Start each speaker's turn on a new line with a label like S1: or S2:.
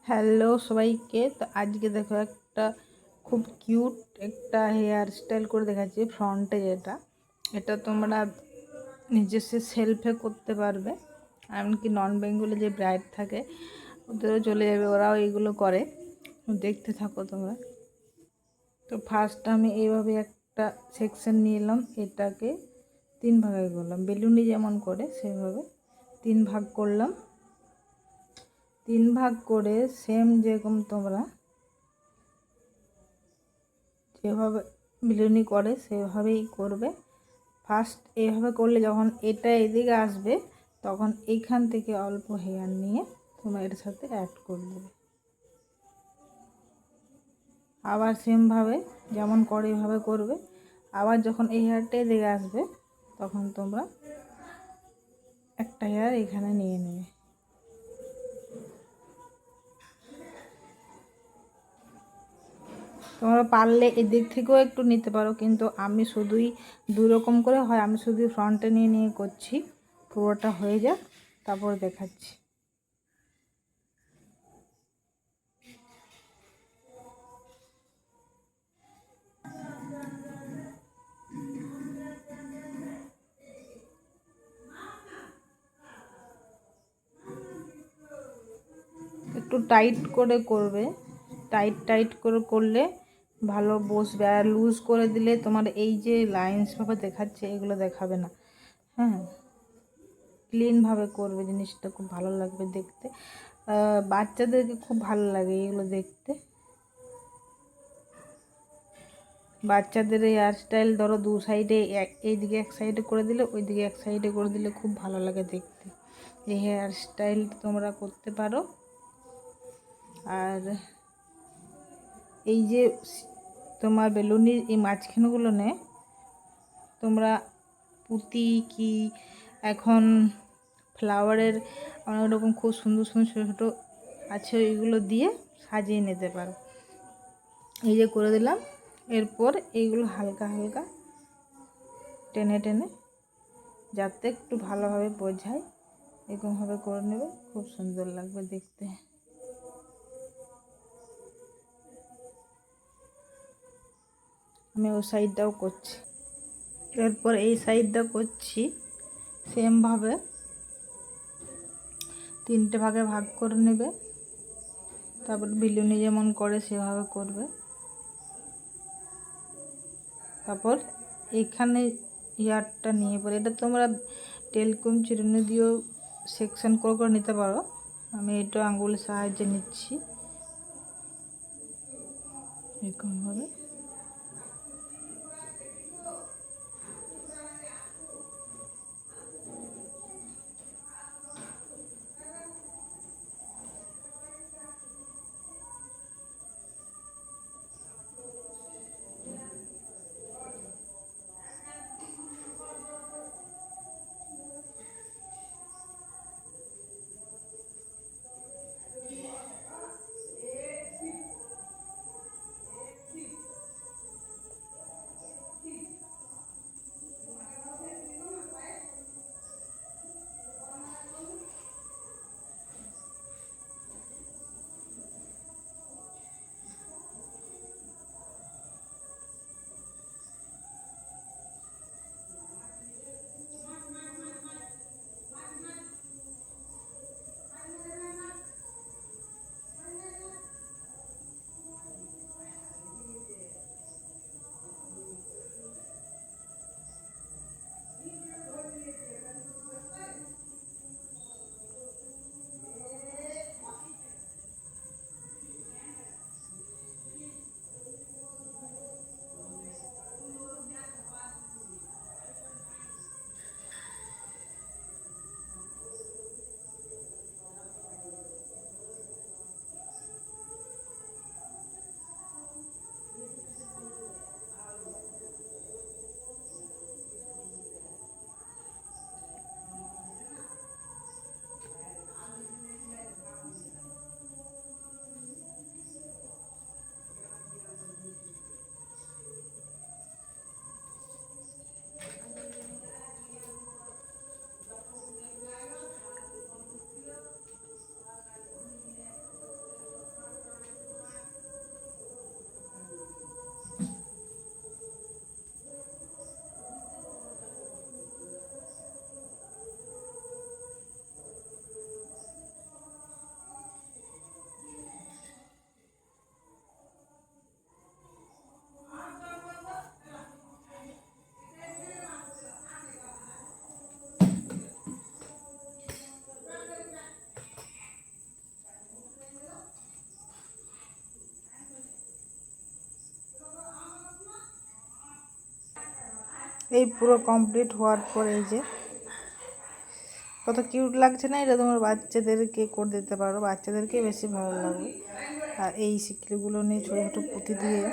S1: Hello সবাইকে। তো আজকে দেখো একটা খুব কিউট একটা হেয়ার স্টাইল করে দেখাচ্ছি ফ্রন্টে। এটা তোমরা নিজস্ব সেলফে করতে পারবে, এমনকি নন বেঙ্গলি যে ব্রাইড থাকে ওদেরও চলে যাবে, ওরাও এইগুলো করে। দেখতে থাকো তোমরা। তো ফার্স্ট আমি এইভাবে একটা সেকশন নিয়ে এলাম, এটাকে 3 ভাগে করলাম, বেলুনি যেমন করে সেভাবে 3 ভাগ করলাম। 3 ভাগ করে সেম যেরকম তোমরা যেভাবে বিলুনি করে সেভাবেই করবে। ফার্স্ট এইভাবে করলে যখন এটা এদিকে আসবে তখন এইখান থেকে অল্প হেয়ার নিয়ে তোমরা এটার সাথে অ্যাড করে দেবে। আবার সেমভাবে যেমন করে এইভাবে করবে। আবার যখন এই হেয়ারটা এদিকে আসবে তখন তোমরা একটা হেয়ার এখানে নিয়ে নেবে। তোমরা পারলে এদিক থেকেও একটু নিতে পারো, কিন্তু আমি শুধুই 2 রকম করে হয়, আমি শুধু ফ্রন্টে নিয়ে নিয়ে করছি। পুরোটা হয়ে যাক তারপর দেখাচ্ছি। একটু টাইট করে করবে, টাইট করে করলে ভালো বসবে। আর লুজ করে দিলে তোমার এই যে লাইন্সভাবে দেখাচ্ছে এগুলো দেখাবে না। হ্যাঁ, ক্লিনভাবে করবে, জিনিসটা খুব ভালো লাগবে দেখতে। বাচ্চাদেরকে খুব ভালো লাগে এগুলো দেখতে। বাচ্চাদের এই হেয়ার স্টাইল ধরো 2 সাইডে, এইদিকে এক সাইডে করে দিলে ওইদিকে এক সাইডে করে দিলে খুব ভালো লাগে দেখতে। এই হেয়ার স্টাইল তোমরা করতে পারো। আর এই যে তোমার বেলুনির এই মাঝখানগুলো তোমরা পুঁতি কি এখন ফ্লাওয়ারের অনেক রকম খুব সুন্দর সুন্দর ছোটো ছোটো আছে, এইগুলো দিয়ে সাজিয়ে নিতে পারো। এই যে করে দিলাম, এরপর এইগুলো হালকা হালকা টেনে টেনে যাতে একটু ভালোভাবে বোঝায় এরকমভাবে করে নেবে, খুব সুন্দর লাগবে দেখতে। আমি ওই সাইডটাও করছি, এরপর এই সাইডটা করছি সেমভাবে 3টে ভাগে ভাগ করে নেবে। তারপর বিলুনি যেমন করে সেভাবে করবে। তারপর এখানে হেয়ারটা নিয়ে পরে এটা তোমরা টেলকুম চিরুনি দিয়েও সেকশন করে করে নিতে পারো। আমি এটা আঙ্গুলের সাহায্যে নিচ্ছি এরকমভাবে। এই পুরো কমপ্লিট হওয়ার পর এই যে কত কিউট লাগছে না, এটা তোমার বাচ্চাদেরকে করে দিতে পারো, বাচ্চাদেরকে বেশি ভালো লাগবে। আর এই শিকলিগুলো নিয়ে ছোটো ছোটো পুঁতি দিয়ে